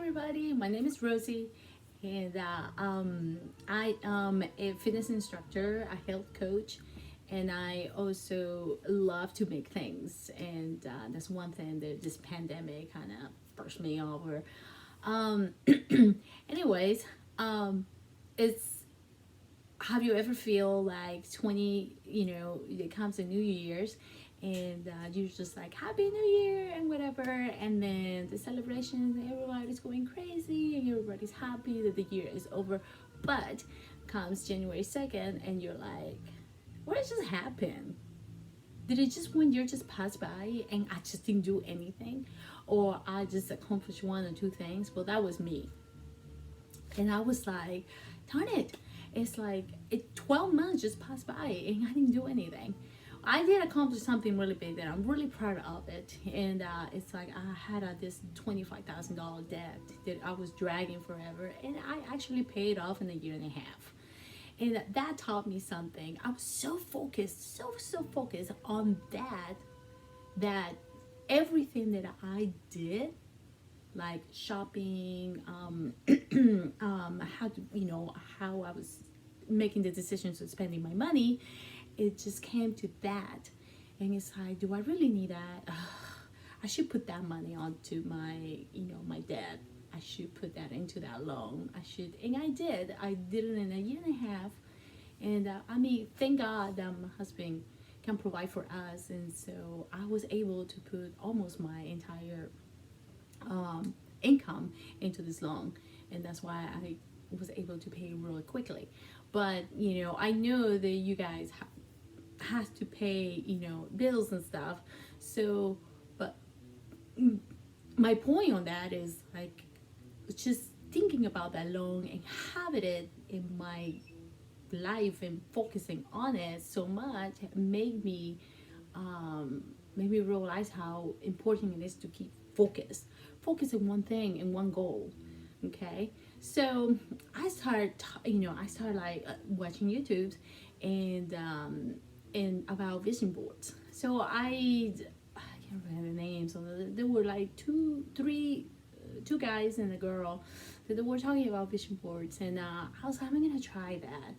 everybody, my name is Rosie, and I am a fitness instructor, a health coach, and I also love to make things. And that's one thing that this pandemic kind of pushed me over. Um, anyways, it's have you ever feel like 20, it comes to New Year's and you're just like happy new year and whatever, and then the celebrations, everybody's going crazy and everybody's happy that the year is over, but comes January 2nd and you're like, what just happened? Did it just one year just pass by and I just didn't do anything, or I just accomplished one or two things? Well, that was me. And I was like, darn it, it's like 12 months just passed by and I didn't do anything. I did accomplish something really big that I'm really proud of it. And it's like I had this $25,000 debt that I was dragging forever. And I actually paid off in a year and a half. And that taught me something. I was so focused, so focused on that everything that I did, like shopping, how to, how I was making the decisions of spending my money, it just came to that. And it's like, do I really need that? I should put that money onto my debt. I should put that into that loan. And I did it in a year and a half. And thank God that my husband can provide for us. And so I was able to put almost my entire income into this loan, and that's why I was able to pay really quickly. But I know that you guys has to pay bills and stuff. So, but my point on that is like just thinking about that loan and having it in my life and focusing on it so much made me realize how important it is to keep focus on one thing and one goal. Okay, so I started like watching YouTube and about vision boards. So I can't remember the names. So there were like two guys and a girl that were talking about vision boards, and I was like, I'm gonna try that,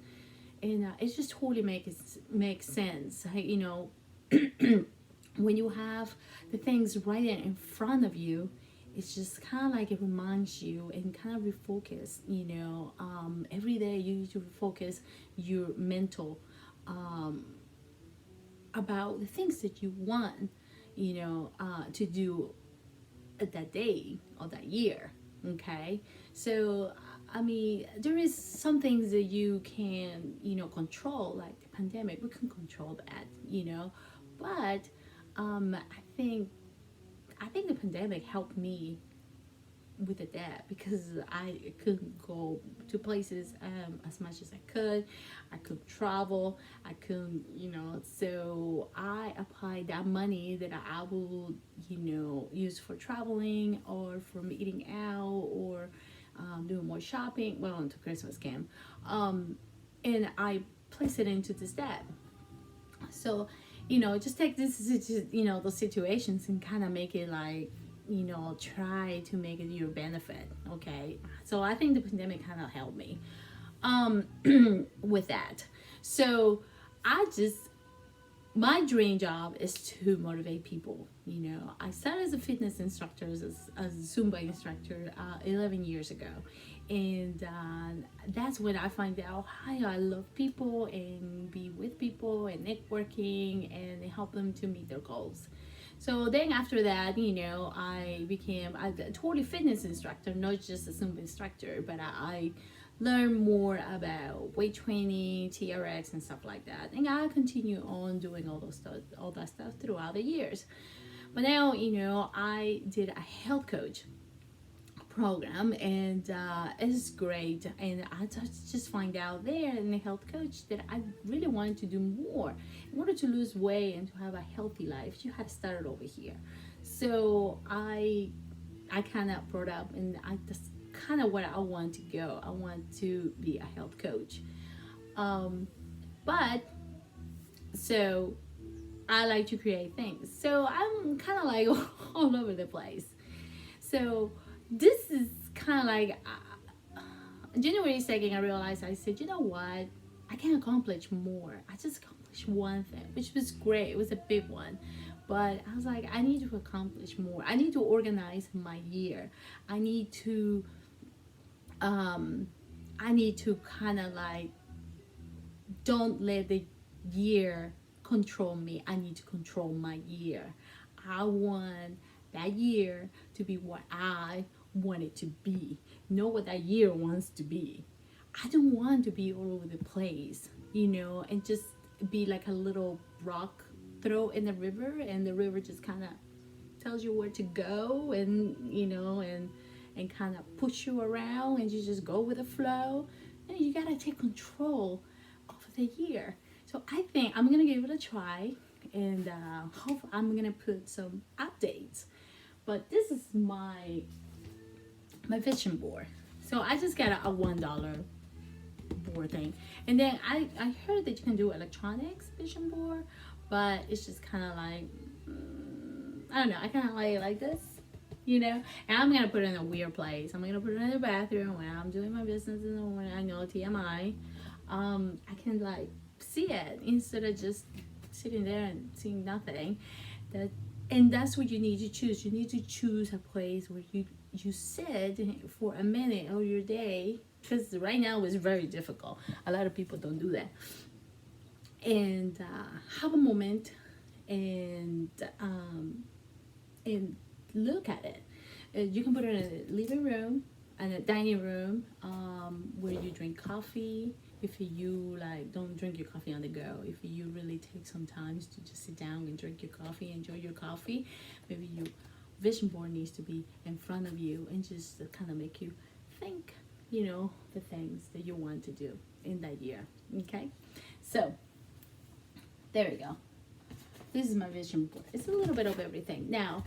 and it just totally makes sense. When you have the things right in front of you, it's just kind of like it reminds you and kind of refocus. Every day you need to refocus your mental about the things that you want to do that day or that year. Okay, so there is some things that you can control, like the pandemic. We can control that, but I think the pandemic helped me with the debt, because I couldn't go to places as much as I could. I couldn't travel. I couldn't, so I applied that money that I will, use for traveling or from eating out or doing more shopping. Well, until Christmas came. And I placed it into this debt. So, just take this, those situations and kind of make it like, try to make it your benefit. Okay, so I think the pandemic kind of helped me with that. So my dream job is to motivate people. I started as a fitness instructor, as a Zumba instructor 11 years ago, and that's when I find out how I love people and be with people and networking and help them to meet their goals. So then after that, I became a totally fitness instructor, not just a Zumba instructor, but I learned more about weight training, TRX, and stuff like that. And I continue on doing all that stuff throughout the years. But now, I did a health coach program, and it's great. And I just find out there in the health coach that I really wanted to do more. In order to lose weight and to have a healthy life, you had to start over here. So I kind of brought up, and that's kind of where I want to go. I want to be a health coach. But so I like to create things. So I'm kind of like all over the place. So this is kind of like January 2nd, I realized, I said, you know what? I can accomplish more. I just accomplished one thing, which was great. It was a big one. But I was like, I need to accomplish more. I need to organize my year. I need to, um, I need to kind of like, don't let the year control me. I need to control my year. I want that year to be what I want it to be. Know what that year wants to be. I don't want to be all over the place, and just be like a little rock throw in the river, and the river just kind of tells you where to go, and and kind of push you around, and you just go with the flow. And you gotta take control of the year. So I think I'm gonna give it a try, and hope I'm gonna put some updates. But this is my vision board. So I just got a $1 board thing, and then I heard that you can do electronics vision board, but it's just kind of like I don't know. I kind of like this, and I'm gonna put it in a weird place. I'm gonna put it in the bathroom when I'm doing my business in the morning. I know TMI. I can like see it instead of just sitting there and seeing nothing. And that's what you need to choose. You need to choose a place where you sit for a minute of your day, because right now it's very difficult. A lot of people don't do that. And have a moment, and look at it. You can put it in a living room and a dining room, where you drink coffee. If you like don't drink your coffee on the go, if you really take some time to just sit down and drink your coffee, enjoy your coffee, maybe your vision board needs to be in front of you, and just kind of make you think, the things that you want to do in that year. Okay, so there you go. This is my vision board. It's a little bit of everything. Now,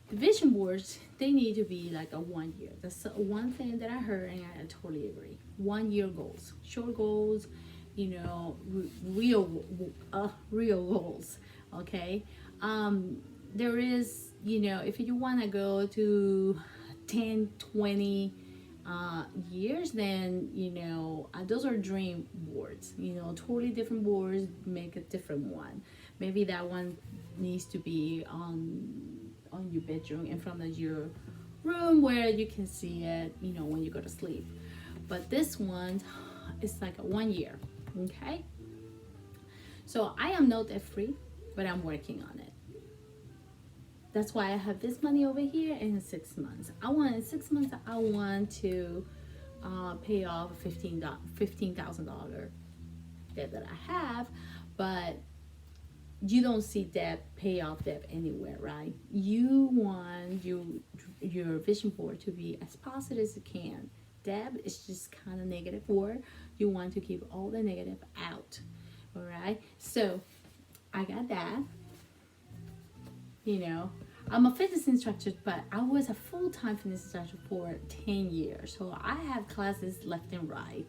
the vision boards, they need to be like a 1 year. That's one thing that I heard, and I totally agree. 1 year goals, short goals, real goals. Okay, there is, if you want to go to 10, 20 years, then those are dream boards. Totally different boards make a different one. Maybe that one needs to be on your bedroom, in front of your room, where you can see it, when you go to sleep. But this one is like a 1 year. Okay, so I am not debt free, but I'm working on it. That's why I have this money over here. In 6 months, in 6 months, I want to pay off $15,000 debt that I have. But you don't see debt, pay off debt anywhere, right? You want your vision board to be as positive as you can. Debt is just kind of negative word. You want to keep all the negative out. All right, so I got that. I'm a fitness instructor, but I was a full-time fitness instructor for 10 years. So I have classes left and right.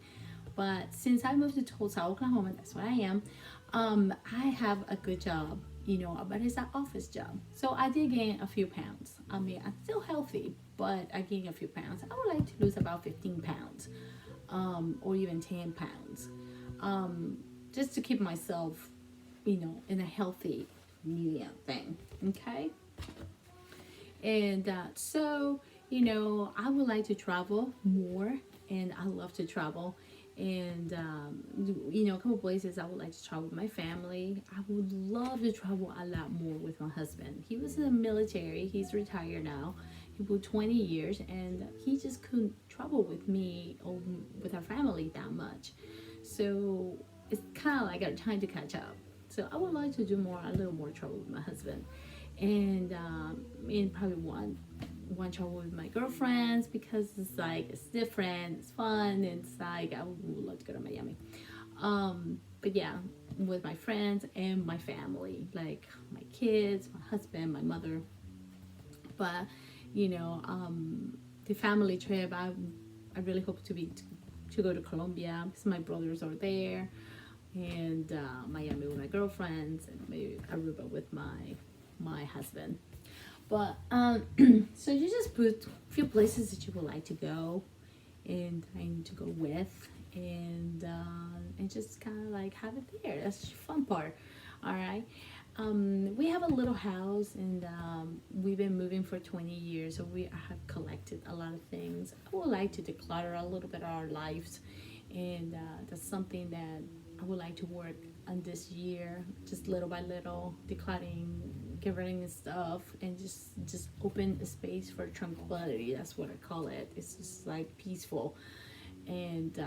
But since I moved to Tulsa, Oklahoma, that's where I am, I have a good job, but it's an office job. So I did gain a few pounds. I mean, I'm still healthy, but I gained a few pounds. I would like to lose about 15 pounds, or even 10 pounds, just to keep myself, in a healthy medium thing. Okay. And so, I would like to travel more, and I love to travel. And a couple places I would like to travel with my family. I would love to travel a lot more with my husband. He was in the military. He's retired now. He put 20 years, and he just couldn't travel with me or with our family that much. So it's kind of like I'm trying to catch up. So I would like to do a little more travel with my husband, and probably one travel with my girlfriends, because it's like it's different, it's fun, it's like I would love to go to Miami. But yeah, with my friends and my family, like my kids, my husband, my mother. But the family trip, I really hope to go to Colombia, because my brothers are there, and Miami with my girlfriends, and maybe Aruba with my husband. But so you just put a few places that you would like to go and to go with, and just kind of like have it there. That's the fun part. All right. We have a little house, and we've been moving for 20 years, so we have collected a lot of things. I would like to declutter a little bit of our lives, and that's something that I would like to work on this year, just little by little, decluttering, get rid of stuff, and just open a space for tranquility. That's what I call it. It's just like peaceful, and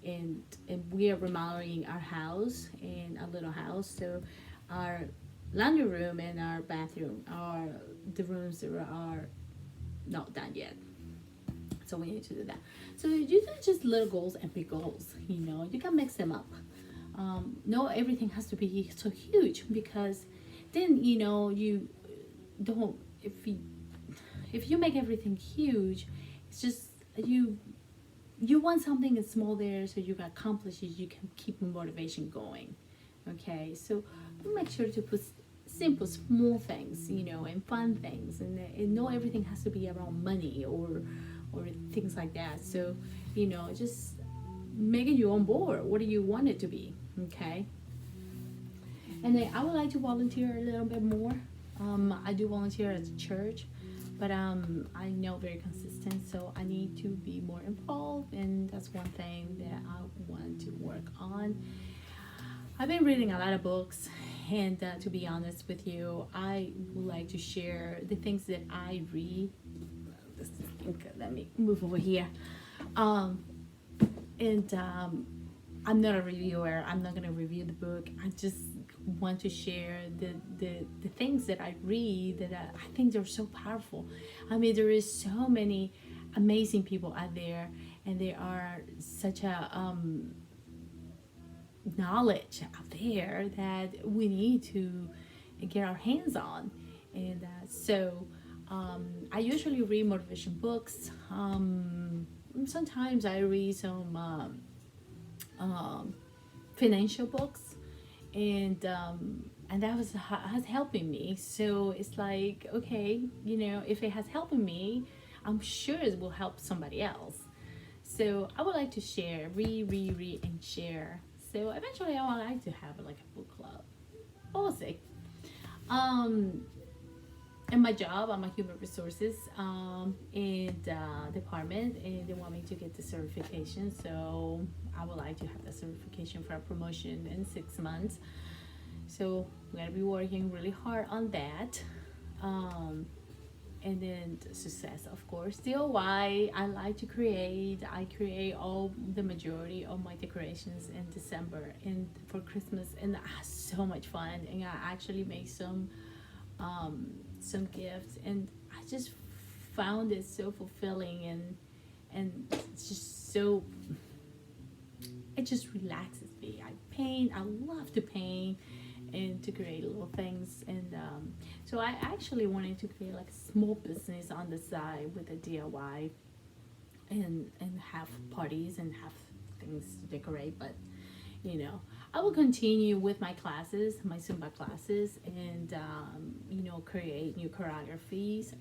and we are remodeling our house and a little house. So our laundry room and our bathroom are the rooms that are not done yet. So we need to do that. So you do just little goals and big goals. You can mix them up. No, everything has to be so huge, because then you don't. If you make everything huge, it's just you want something that's small there, so you can accomplish it. You can keep motivation going. Okay, so make sure to put simple, small things, and fun things, and not everything has to be around money or things like that. So, just making you on board. What do you want it to be? Okay. And then I would like to volunteer a little bit more. I do volunteer at the church, but I'm not very consistent, so I need to be more involved, and that's one thing that I want to work on. I've been reading a lot of books, and to be honest with you, I would like to share the things that I read. Let me move over here. Um, and I'm not a reviewer. I'm not gonna review the book. I just want to share the things that I read that I think they're so powerful. I mean, there is so many amazing people out there, and there are such a knowledge out there that we need to get our hands on. And I usually read motivation books. Sometimes I read some financial books, and that was has helping me. So it's like, okay, if it has helping me, I'm sure it will help somebody else. So I would like to share, read, and share. So eventually, I would like to have like a book club. We'll see. Um, in my job, I'm a human resources in the department, and they want me to get the certification. So I would like to have the certification for a promotion in 6 months. So I'm gonna be working really hard on that. Um, and then success, of course. DIY, I like to create. I create all the majority of my decorations in December and for Christmas, and I have so much fun. And I actually make some gifts, and I just found it so fulfilling, and it's just so, it just relaxes me. I paint. I love to paint and to create little things, and so I actually wanted to create like a small business on the side with a DIY, and have parties and have things to decorate. But I will continue with my classes, my Zumba classes, and create new choreographies.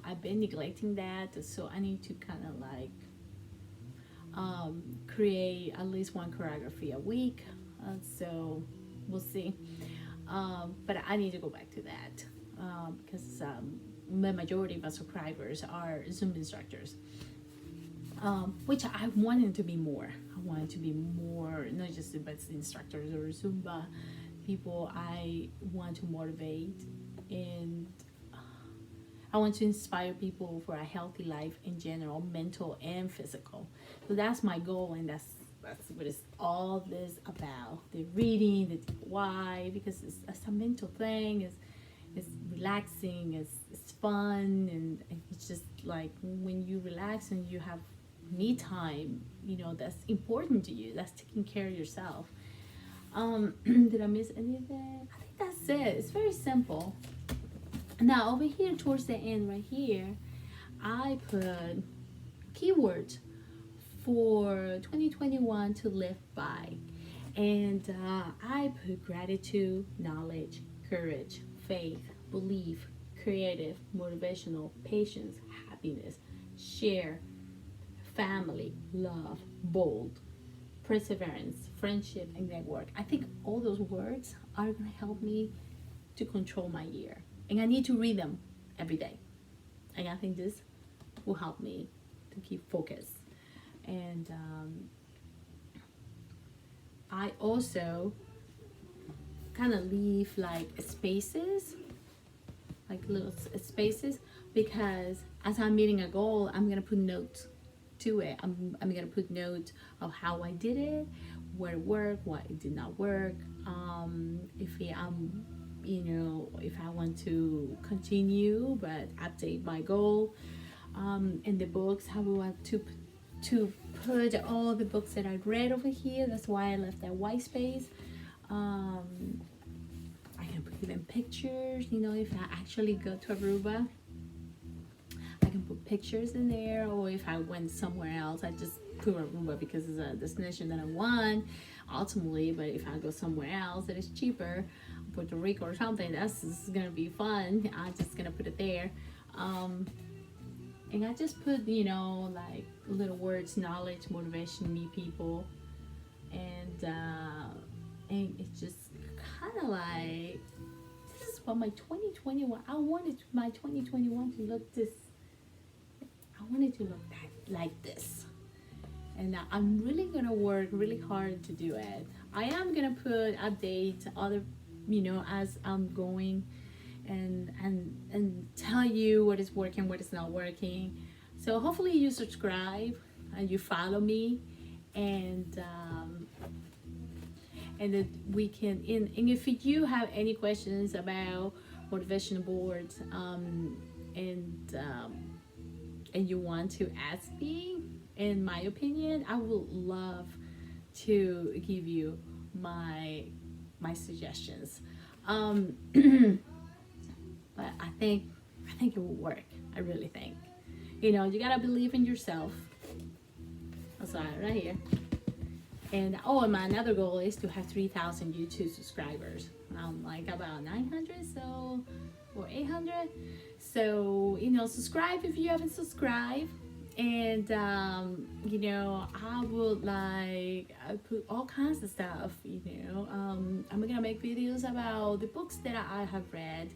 I've been neglecting that, so I need to kind of like create at least one choreography a week. So we'll see. But I need to go back to that, because the majority of our subscribers are Zumba instructors, which I wanted to be more. I wanted to be more, not just Zumba instructors or Zumba people. I want to motivate, and I want to inspire people for a healthy life in general, mental and physical. So that's my goal, and that's what it's all this about. The reading, the why, because it's a mental thing. It's relaxing. It's fun, and it's just like when you relax and you have me time. That's important to you. That's taking care of yourself. Did I miss anything? I think that's it. It's very simple. Now over here towards the end right here, I put keywords for 2021 to live by, and I put gratitude, knowledge, courage, faith, belief, creative, motivational, patience, happiness, share, family, love, bold, perseverance, friendship, and network. I think all those words are going to help me to control my year. And I need to read them every day. And I think this will help me to keep focus. And I also kind of leave like spaces, like little spaces, because as I'm meeting a goal, I'm gonna put notes to it. I'm gonna put notes of how I did it, what worked, what it did not work. If I'm, if I want to continue but update my goal. In the books, how we want to put all the books that I read over here. That's why I left that white space. I can put even pictures, if I actually go to Aruba, I can put pictures in there, or if I went somewhere else, I just put Aruba because it's a destination that I want ultimately. But if I go somewhere else that is cheaper, Puerto Rico or something, this is gonna be fun. I'm just gonna put it there. And I just put, like little words, knowledge, motivation, meet people, and it's just kind of like, this is what my 2021, I wanted my 2021 to look this, I wanted to look like this. And I'm really gonna work really hard to do it. I am gonna put updates, other, as I'm going, and tell you what is working, what is not working. So hopefully you subscribe and you follow me, and that we can, and if you have any questions about motivational boards, and you want to ask me, in my opinion, I would love to give you my suggestions. But I think it will work. I really think. You gotta believe in yourself. That's right here. And and my another goal is to have 3,000 YouTube subscribers. I'm like about 900, or 800. So subscribe if you haven't subscribed. And I would I put all kinds of stuff. I'm gonna make videos about the books that I have read,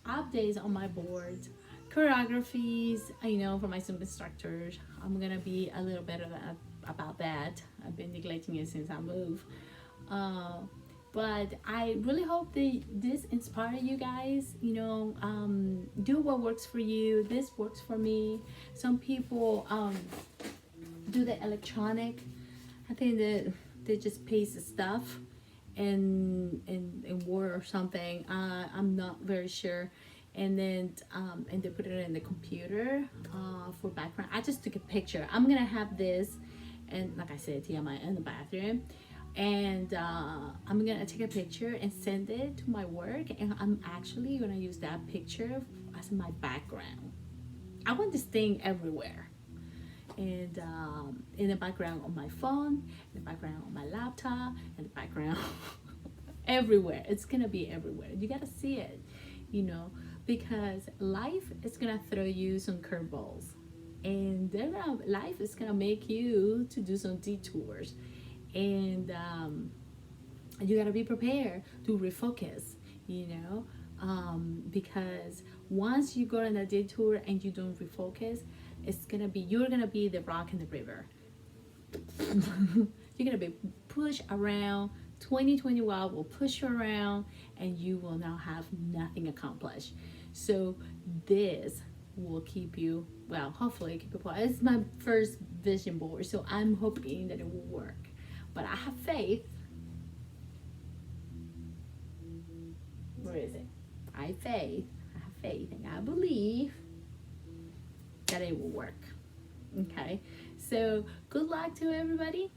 updates on my boards, choreographies, for my swim instructors. I'm gonna be a little better about that. I've been neglecting it since I moved. But I really hope that this inspires you guys. Do what works for you. This works for me. Some people do the electronic. I think that they just paste the stuff in Word or something. I'm not very sure. And then and they put it in the computer for background. I just took a picture. I'm gonna have this, and like I said, TMI in the bathroom. And I'm gonna take a picture and send it to my work, and I'm actually gonna use that picture as my background. I want this thing everywhere, and in the background on my phone, in the background on my laptop, in the background everywhere. It's gonna be everywhere. You gotta see it, because life is gonna throw you some curveballs, and life is gonna make you to do some detours. And you got to be prepared to refocus, because once you go on a detour and you don't refocus, you're gonna be the rock in the river. You're gonna be pushed around. 2021 will push you around, and you will now have nothing accomplished. So this will keep you, hopefully keep you. It's my first vision board, so I'm hoping that it will work. But I have faith. Where is it? I have faith, and I believe that it will work. Okay, so good luck to everybody,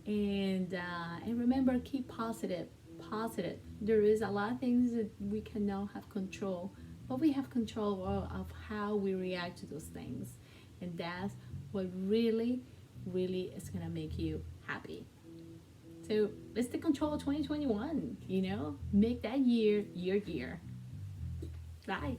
and remember, keep positive. There is a lot of things that we cannot have control, but we have control of how we react to those things, and that's what really is gonna make you happy. So let's take control of 2021, make that year your year. Bye.